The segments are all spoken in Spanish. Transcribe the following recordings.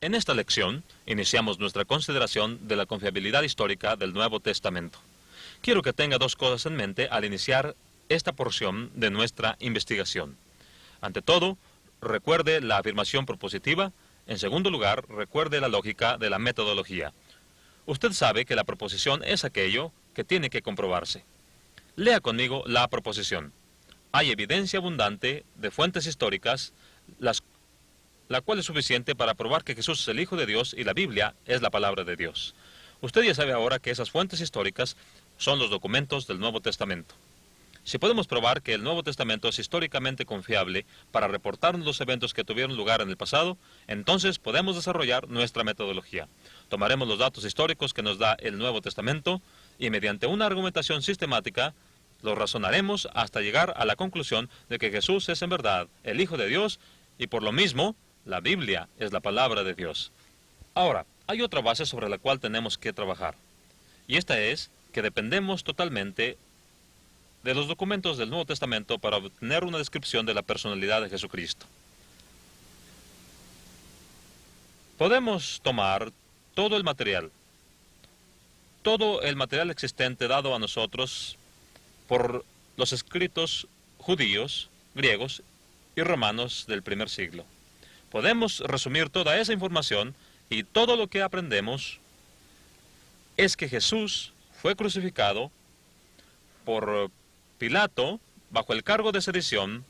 En esta lección, iniciamos nuestra consideración de la confiabilidad histórica del Nuevo Testamento. Quiero que tenga dos cosas en mente al iniciar esta porción de nuestra investigación. Ante todo, recuerde la afirmación propositiva. En segundo lugar, recuerde la lógica de la metodología. Usted sabe que la proposición es aquello que tiene que comprobarse. Lea conmigo la proposición. Hay evidencia abundante de fuentes históricas, la cual es suficiente para probar que Jesús es el Hijo de Dios y la Biblia es la palabra de Dios. Usted ya sabe ahora que esas fuentes históricas son los documentos del Nuevo Testamento. Si podemos probar que el Nuevo Testamento es históricamente confiable para reportarnos los eventos que tuvieron lugar en el pasado, entonces podemos desarrollar nuestra metodología. Tomaremos los datos históricos que nos da el Nuevo Testamento y mediante una argumentación sistemática los razonaremos hasta llegar a la conclusión de que Jesús es en verdad el Hijo de Dios y por lo mismo la Biblia es la palabra de Dios. Ahora, hay otra base sobre la cual tenemos que trabajar, y esta es que dependemos totalmente de los documentos del Nuevo Testamento para obtener una descripción de la personalidad de Jesucristo. Podemos tomar todo el material existente dado a nosotros por los escritos judíos, griegos y romanos del primer siglo. Podemos resumir toda esa información y todo lo que aprendemos es que Jesús fue crucificado por Pilato bajo el cargo de sedición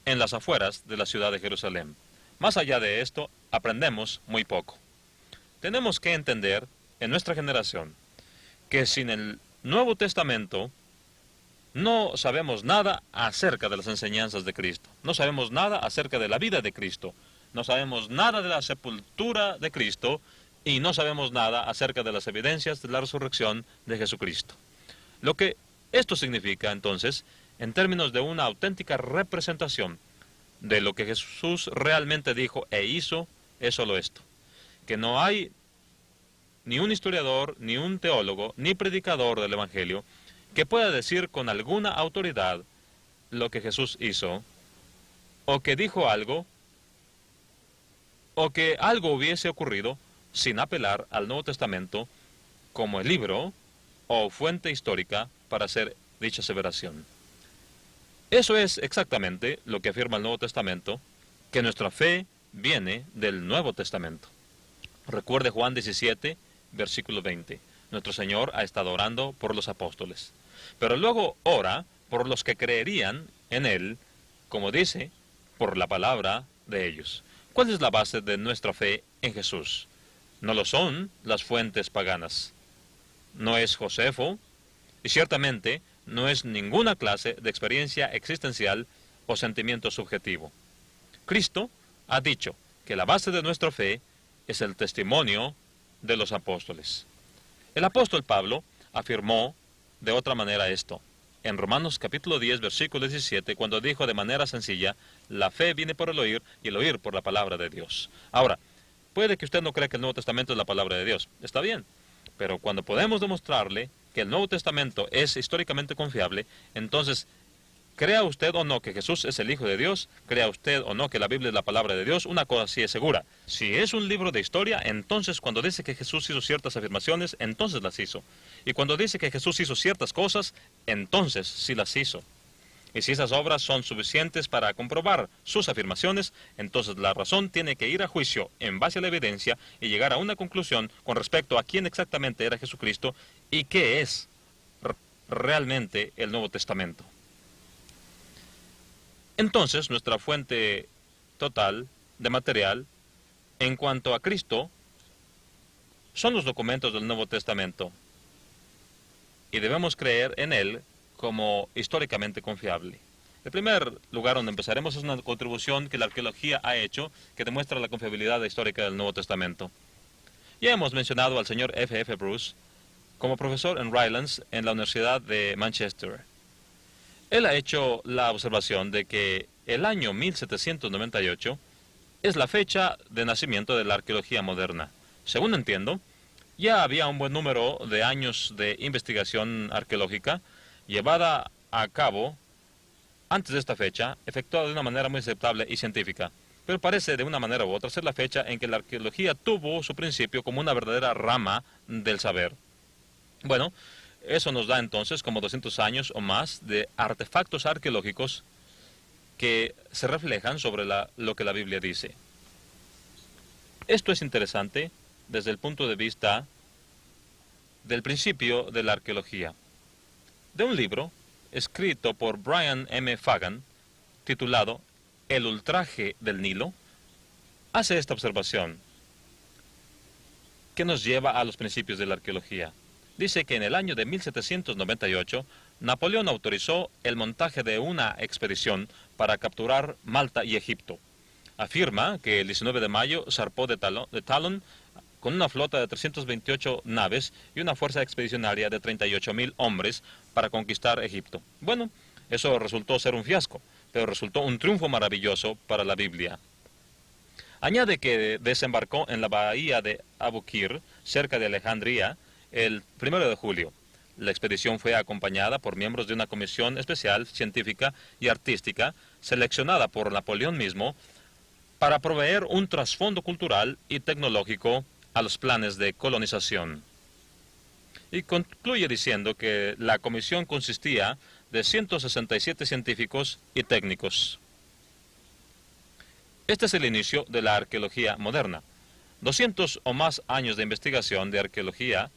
en las afueras de la ciudad de Jerusalén. Más allá de esto, aprendemos muy poco. Tenemos que entender en nuestra generación que sin el Nuevo Testamento no sabemos nada acerca de las enseñanzas de Cristo. No sabemos nada acerca de la vida de Cristo. No sabemos nada de la sepultura de Cristo y no sabemos nada acerca de las evidencias de la resurrección de Jesucristo. Lo que esto significa, entonces, en términos de una auténtica representación de lo que Jesús realmente dijo e hizo, es solo esto: que no hay ni un historiador, ni un teólogo, ni predicador del Evangelio que pueda decir con alguna autoridad lo que Jesús hizo, o que dijo algo, o que algo hubiese ocurrido sin apelar al Nuevo Testamento como el libro o fuente histórica para hacer dicha aseveración. Eso es exactamente lo que afirma el Nuevo Testamento, que nuestra fe viene del Nuevo Testamento. Recuerde Juan 17, versículo 20. Nuestro Señor ha estado orando por los apóstoles, pero luego ora por los que creerían en Él, como dice, por la palabra de ellos. ¿Cuál es la base de nuestra fe en Jesús? No lo son las fuentes paganas. No es Josefo, y ciertamente no es ninguna clase de experiencia existencial o sentimiento subjetivo. Cristo ha dicho que la base de nuestra fe es el testimonio de los apóstoles. El apóstol Pablo afirmó de otra manera esto en Romanos capítulo 10, versículo 17, cuando dijo de manera sencilla: la fe viene por el oír y el oír por la palabra de Dios. Ahora, puede que usted no crea que el Nuevo Testamento es la palabra de Dios. Está bien, pero cuando podemos demostrarle que el Nuevo Testamento es históricamente confiable, entonces, crea usted o no que Jesús es el Hijo de Dios, crea usted o no que la Biblia es la palabra de Dios, una cosa sí es segura: si es un libro de historia, entonces cuando dice que Jesús hizo ciertas afirmaciones, entonces las hizo. Y cuando dice que Jesús hizo ciertas cosas, entonces sí las hizo. Y si esas obras son suficientes para comprobar sus afirmaciones, entonces la razón tiene que ir a juicio en base a la evidencia y llegar a una conclusión con respecto a quién exactamente era Jesucristo y qué es realmente el Nuevo Testamento. Entonces, nuestra fuente total de material en cuanto a Cristo son los documentos del Nuevo Testamento, y debemos creer en Él como históricamente confiable. El primer lugar donde empezaremos es una contribución que la arqueología ha hecho que demuestra la confiabilidad histórica del Nuevo Testamento. Ya hemos mencionado al señor F.F. Bruce como profesor en Rylands en la Universidad de Manchester. Él ha hecho la observación de que el año 1798 es la fecha de nacimiento de la arqueología moderna. Según entiendo, ya había un buen número de años de investigación arqueológica llevada a cabo antes de esta fecha, efectuada de una manera muy aceptable y científica. pero parece de una manera u otra ser la fecha en que la arqueología tuvo su principio como una verdadera rama del saber. Bueno, eso nos da entonces como 200 años o más de artefactos arqueológicos que se reflejan sobre lo que la Biblia dice. Esto es interesante desde el punto de vista del principio de la arqueología. De un libro escrito por Brian M. Fagan, titulado El ultraje del Nilo, hace esta observación que nos lleva a los principios de la arqueología. Dice que en el año de 1798, Napoleón autorizó el montaje de una expedición para capturar Malta y Egipto. Afirma que el 19 de mayo zarpó de Talón con una flota de 328 naves y una fuerza expedicionaria de 38.000 hombres para conquistar Egipto. Bueno, eso resultó ser un fiasco, pero resultó un triunfo maravilloso para la Biblia. Añade que desembarcó en la bahía de Abukir, cerca de Alejandría, el 1 de julio. La expedición fue acompañada por miembros de una comisión especial, científica y artística, seleccionada por Napoleón mismo, para proveer un trasfondo cultural y tecnológico a los planes de colonización. Y concluye diciendo que la comisión consistía de 167 científicos y técnicos. Este es el inicio de la arqueología moderna. 200 o más años de investigación de arqueología,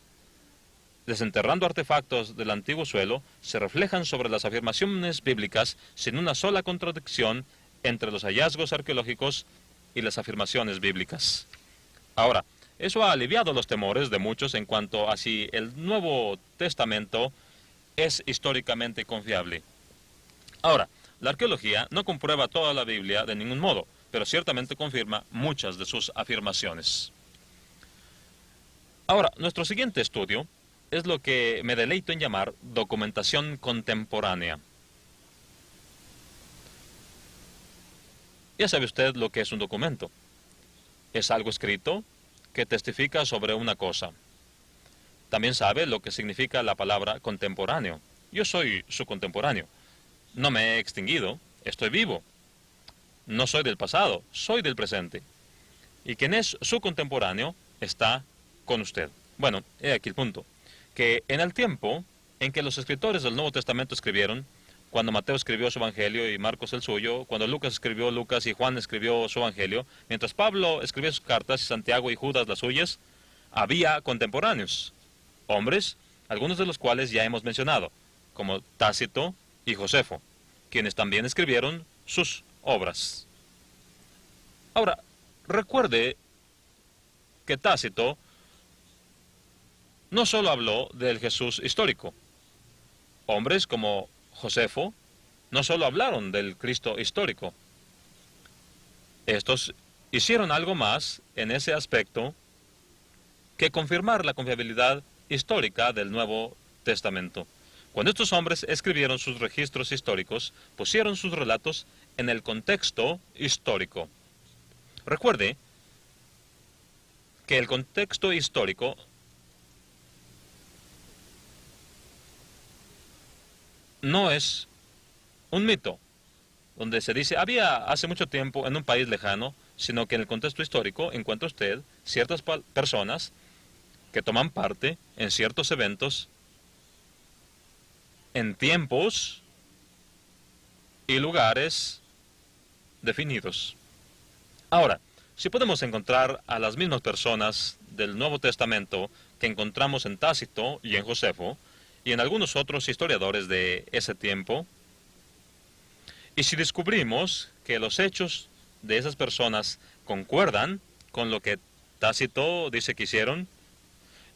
desenterrando artefactos del antiguo suelo, se reflejan sobre las afirmaciones bíblicas sin una sola contradicción entre los hallazgos arqueológicos y las afirmaciones bíblicas. Ahora, eso ha aliviado los temores de muchos en cuanto a si el Nuevo Testamento es históricamente confiable. Ahora, la arqueología no comprueba toda la Biblia de ningún modo, pero ciertamente confirma muchas de sus afirmaciones. Ahora, nuestro siguiente estudio es lo que me deleito en llamar documentación contemporánea. Ya sabe usted lo que es un documento. Es algo escrito que testifica sobre una cosa. También sabe lo que significa la palabra contemporáneo. Yo soy su contemporáneo. No me he extinguido, estoy vivo. No soy del pasado, soy del presente. Y quien es su contemporáneo está con usted. Bueno, he aquí el punto. Que en el tiempo en que los escritores del Nuevo Testamento escribieron, cuando Mateo escribió su Evangelio y Marcos el suyo, cuando Lucas escribió Lucas y Juan escribió su Evangelio, mientras Pablo escribía sus cartas y Santiago y Judas las suyas, había contemporáneos, hombres, algunos de los cuales ya hemos mencionado, como Tácito y Josefo, quienes también escribieron sus obras. Ahora, recuerde que Tácito no solo habló del Jesús histórico. Hombres como Josefo no solo hablaron del Cristo histórico. Estos hicieron algo más en ese aspecto que confirmar la confiabilidad histórica del Nuevo Testamento. Cuando estos hombres escribieron sus registros históricos, pusieron sus relatos en el contexto histórico. Recuerde que el contexto histórico no es un mito, donde se dice, había hace mucho tiempo en un país lejano, sino que en el contexto histórico encuentra usted ciertas personas que toman parte en ciertos eventos, en tiempos y lugares definidos. Ahora, si podemos encontrar a las mismas personas del Nuevo Testamento que encontramos en Tácito y en Josefo, y en algunos otros historiadores de ese tiempo, y si descubrimos que los hechos de esas personas concuerdan con lo que Tácito dice que hicieron,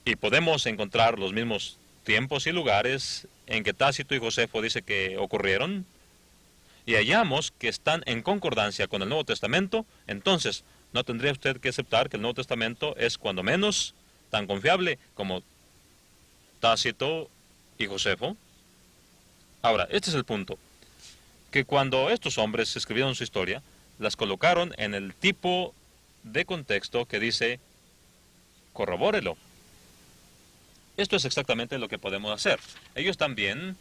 y podemos encontrar los mismos tiempos y lugares en que Tácito y Josefo dice que ocurrieron, y hallamos que están en concordancia con el Nuevo Testamento, entonces no tendría usted que aceptar que el Nuevo Testamento es cuando menos tan confiable como Tácito y Josefo. Ahora, este es el punto, que cuando estos hombres escribieron su historia, las colocaron en el tipo de contexto que dice, corrobórelo. Esto es exactamente lo que podemos hacer. Ellos también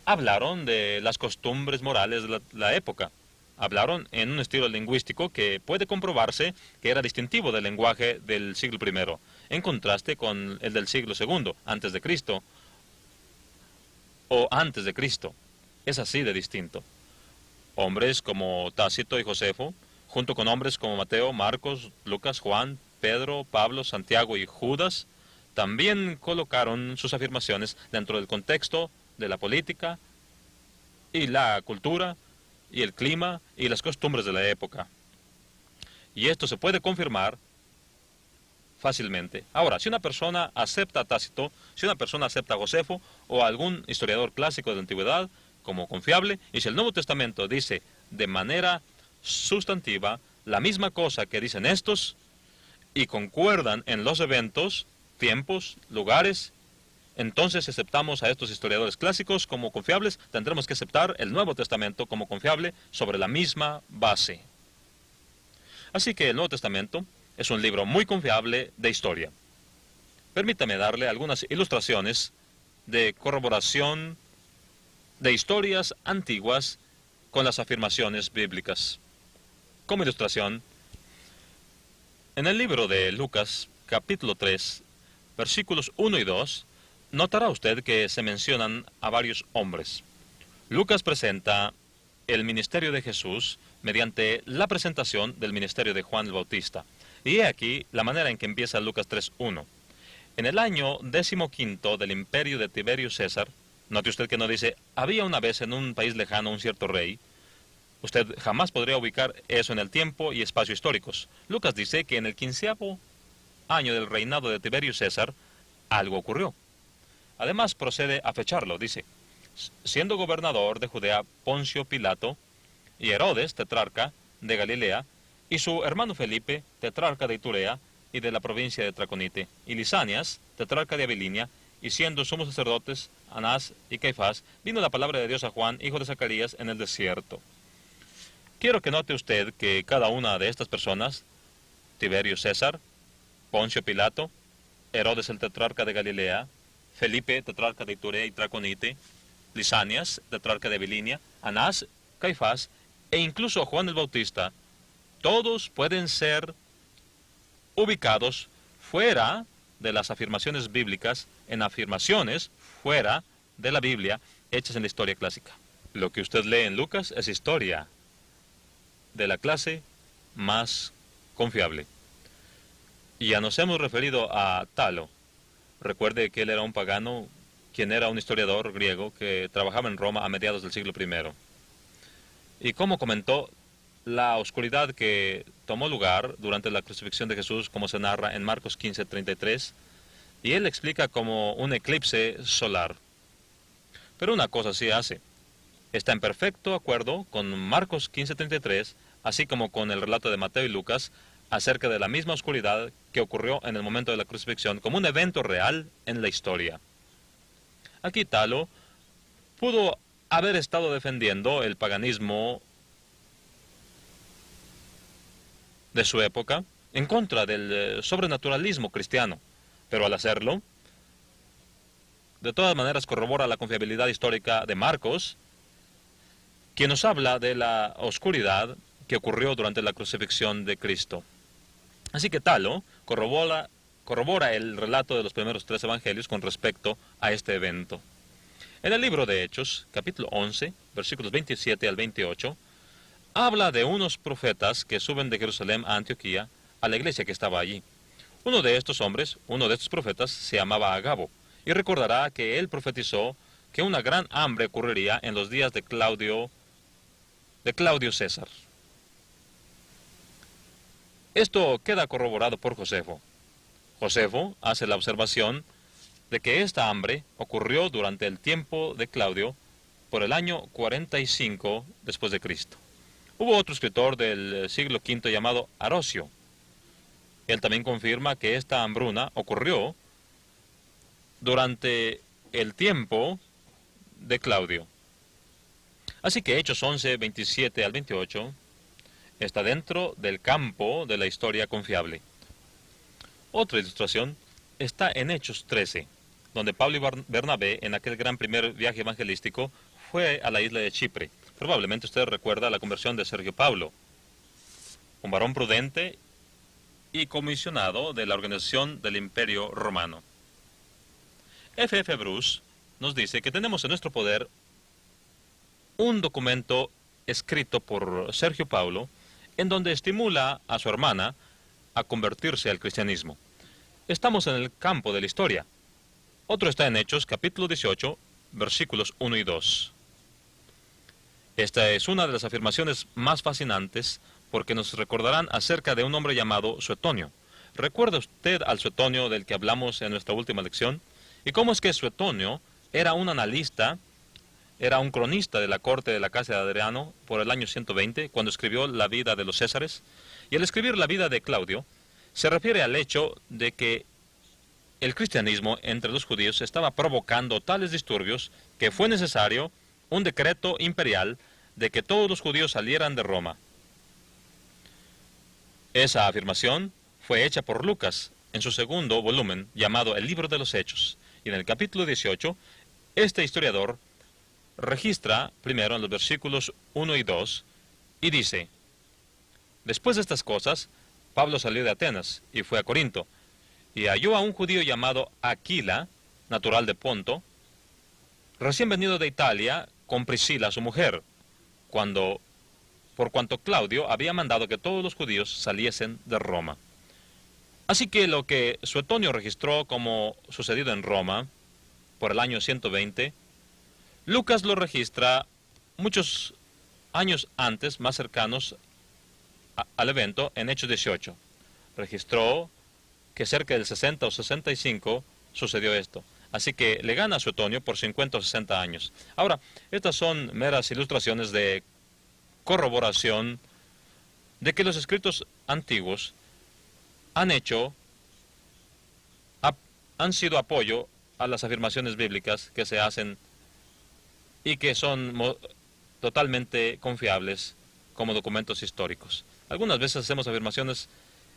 hablaron de las costumbres morales de la época. Hablaron en un estilo lingüístico que puede comprobarse que era distintivo del lenguaje del siglo I, en contraste con el del siglo II, antes de Cristo, o antes de Cristo. Es así de distinto. Hombres como Tácito y Josefo, junto con hombres como Mateo, Marcos, Lucas, Juan, Pedro, Pablo, Santiago y Judas, también colocaron sus afirmaciones dentro del contexto de la política y la cultura y el clima y las costumbres de la época. Y esto se puede confirmar fácilmente. Ahora, si una persona acepta a Tácito, si una persona acepta a Josefo o a algún historiador clásico de la antigüedad como confiable, y si el Nuevo Testamento dice de manera sustantiva la misma cosa que dicen estos, y concuerdan en los eventos, tiempos, lugares, entonces aceptamos a estos historiadores clásicos como confiables, tendremos que aceptar el Nuevo Testamento como confiable sobre la misma base. Así que el Nuevo Testamento es un libro muy confiable de historia. Permítame darle algunas ilustraciones de corroboración de historias antiguas con las afirmaciones bíblicas. Como ilustración, en el libro de Lucas, capítulo 3, versículos 1 y 2, notará usted que se mencionan a varios hombres. Lucas presenta el ministerio de Jesús mediante la presentación del ministerio de Juan el Bautista. Y he aquí la manera en que empieza Lucas 3:1. En el año 15 del imperio de Tiberio César, note usted que no dice, había una vez en un país lejano un cierto rey. Usted jamás podría ubicar eso en el tiempo y espacio históricos. Lucas dice que en el 15º año del reinado de Tiberio César, algo ocurrió. Además procede a fecharlo, dice, siendo gobernador de Judea Poncio Pilato, y Herodes, tetrarca de Galilea, y su hermano Felipe, tetrarca de Iturea y de la provincia de Traconite, y Lisanias, tetrarca de Abilinia, y siendo sumos sacerdotes Anás y Caifás, vino la palabra de Dios a Juan, hijo de Zacarías, en el desierto. Quiero que note usted que cada una de estas personas, Tiberio César, Poncio Pilato, Herodes el tetrarca de Galilea, Felipe, tetrarca de Iturea y Traconite, Lisanias, tetrarca de Abilinia, Anás, Caifás, e incluso Juan el Bautista, todos pueden ser ubicados fuera de las afirmaciones bíblicas, en afirmaciones fuera de la Biblia, hechas en la historia clásica. Lo que usted lee en Lucas es historia de la clase más confiable. Y ya nos hemos referido a Talo. Recuerde que él era un pagano, quien era un historiador griego que trabajaba en Roma a mediados del siglo I. Y como comentó, la oscuridad que tomó lugar durante la crucifixión de Jesús, como se narra en Marcos 15:33, y él explica como un eclipse solar. Pero una cosa sí hace. Está en perfecto acuerdo con Marcos 15:33, así como con el relato de Mateo y Lucas, acerca de la misma oscuridad que ocurrió en el momento de la crucifixión, como un evento real en la historia. Aquí Talo pudo haber estado defendiendo el paganismo de su época en contra del sobrenaturalismo cristiano, pero al hacerlo, de todas maneras corrobora la confiabilidad histórica de Marcos, quien nos habla de la oscuridad que ocurrió durante la crucifixión de Cristo. Así que Talo corrobora el relato de los primeros 3 evangelios con respecto a este evento. En el libro de Hechos, capítulo 11, versículos 27 al 28, habla de unos profetas que suben de Jerusalén a Antioquía, a la iglesia que estaba allí. Uno de estos hombres, uno de estos profetas, se llamaba Agabo, y recordará que él profetizó que una gran hambre ocurriría en los días de Claudio César. Esto queda corroborado por Josefo. Josefo hace la observación de que esta hambre ocurrió durante el tiempo de Claudio por el año 45 después de Cristo. Hubo otro escritor del siglo V llamado Arosio. Él también confirma que esta hambruna ocurrió durante el tiempo de Claudio. Así que Hechos 11, 27 al 28 está dentro del campo de la historia confiable. Otra ilustración está en Hechos 13, donde Pablo y Bernabé, en aquel gran primer viaje evangelístico, fue a la isla de Chipre. Probablemente usted recuerda la conversión de Sergio Paulo, un varón prudente y comisionado de la organización del Imperio Romano. F.F. Bruce nos dice que tenemos en nuestro poder un documento escrito por Sergio Paulo en donde estimula a su hermana a convertirse al cristianismo. Estamos en el campo de la historia. Otro está en Hechos, capítulo 18, versículos 1 y 2. Esta es una de las afirmaciones más fascinantes porque nos recordarán acerca de un hombre llamado Suetonio. ¿Recuerda usted al Suetonio del que hablamos en nuestra última lección? ¿Y cómo es que Suetonio era un analista, era un cronista de la corte de la casa de Adriano por el año 120, cuando escribió la vida de los Césares? Y al escribir la vida de Claudio, se refiere al hecho de que el cristianismo entre los judíos estaba provocando tales disturbios que fue necesario un decreto imperial de que todos los judíos salieran de Roma. Esa afirmación fue hecha por Lucas en su segundo volumen llamado El Libro de los Hechos. Y en el capítulo 18, este historiador registra primero en los versículos 1 y 2 y dice: después de estas cosas, Pablo salió de Atenas y fue a Corinto, y halló a un judío llamado Aquila, natural de Ponto, recién venido de Italia, con Priscila, su mujer, por cuanto Claudio había mandado que todos los judíos saliesen de Roma. Así que lo que Suetonio registró como sucedido en Roma por el año 120, Lucas lo registra muchos años antes, más cercanos al evento, en Hechos 18. Registró que cerca del 60 o 65 sucedió esto. Así que le gana a Suetonio por 50 o 60 años. Ahora, estas son meras ilustraciones de corroboración de que los escritos antiguos han sido apoyo a las afirmaciones bíblicas que se hacen y que son totalmente confiables como documentos históricos. Algunas veces hacemos afirmaciones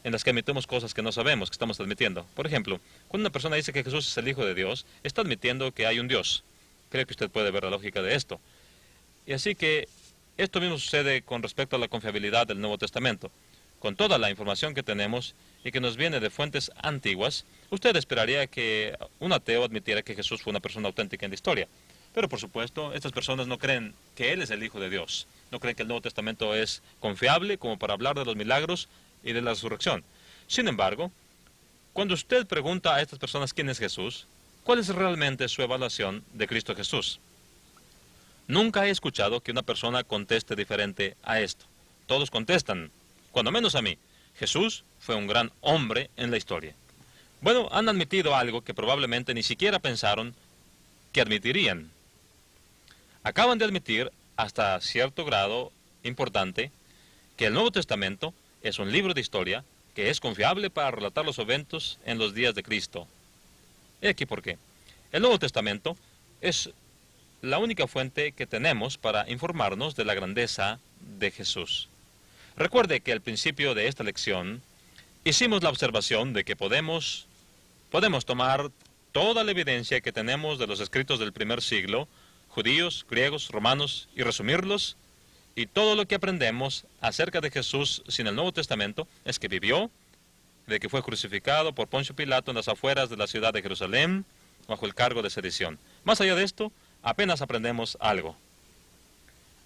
en las que admitimos cosas que no sabemos que estamos admitiendo. Por ejemplo, cuando una persona dice que Jesús es el Hijo de Dios, está admitiendo que hay un Dios. Creo que usted puede ver la lógica de esto. Y así que esto mismo sucede con respecto a la confiabilidad del Nuevo Testamento. Con toda la información que tenemos y que nos viene de fuentes antiguas, usted esperaría que un ateo admitiera que Jesús fue una persona auténtica en la historia. Pero por supuesto, estas personas no creen que Él es el Hijo de Dios. No creen que el Nuevo Testamento es confiable como para hablar de los milagros y de la resurrección. Sin embargo, cuando usted pregunta a estas personas quién es Jesús, ¿cuál es realmente su evaluación de Cristo Jesús? Nunca he escuchado que una persona conteste diferente a esto. Todos contestan, cuando menos a mí: Jesús fue un gran hombre en la historia. Bueno, han admitido algo que probablemente ni siquiera pensaron que admitirían. Acaban de admitir, hasta cierto grado importante, que el Nuevo Testamento es un libro de historia que es confiable para relatar los eventos en los días de Cristo. He aquí por qué. El Nuevo Testamento es la única fuente que tenemos para informarnos de la grandeza de Jesús. Recuerde que al principio de esta lección hicimos la observación de que podemos tomar toda la evidencia que tenemos de los escritos del primer siglo, judíos, griegos, romanos, y resumirlos, y todo lo que aprendemos acerca de Jesús sin el Nuevo Testamento es que vivió, de que fue crucificado por Poncio Pilato en las afueras de la ciudad de Jerusalén, bajo el cargo de sedición. Más allá de esto, apenas aprendemos algo.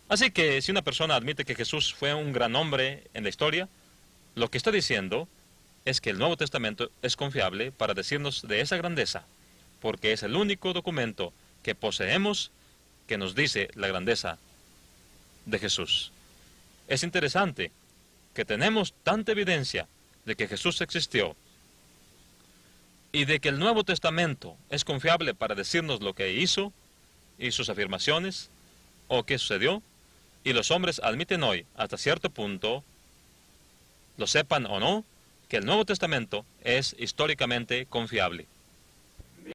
Así que si una persona admite que Jesús fue un gran hombre en la historia, lo que está diciendo es que el Nuevo Testamento es confiable para decirnos de esa grandeza, porque es el único documento que poseemos que nos dice la grandeza de Jesús. Es interesante que tenemos tanta evidencia de que Jesús existió y de que el Nuevo Testamento es confiable para decirnos lo que hizo y sus afirmaciones o qué sucedió, y los hombres admiten hoy, hasta cierto punto, lo sepan o no, que el Nuevo Testamento es históricamente confiable.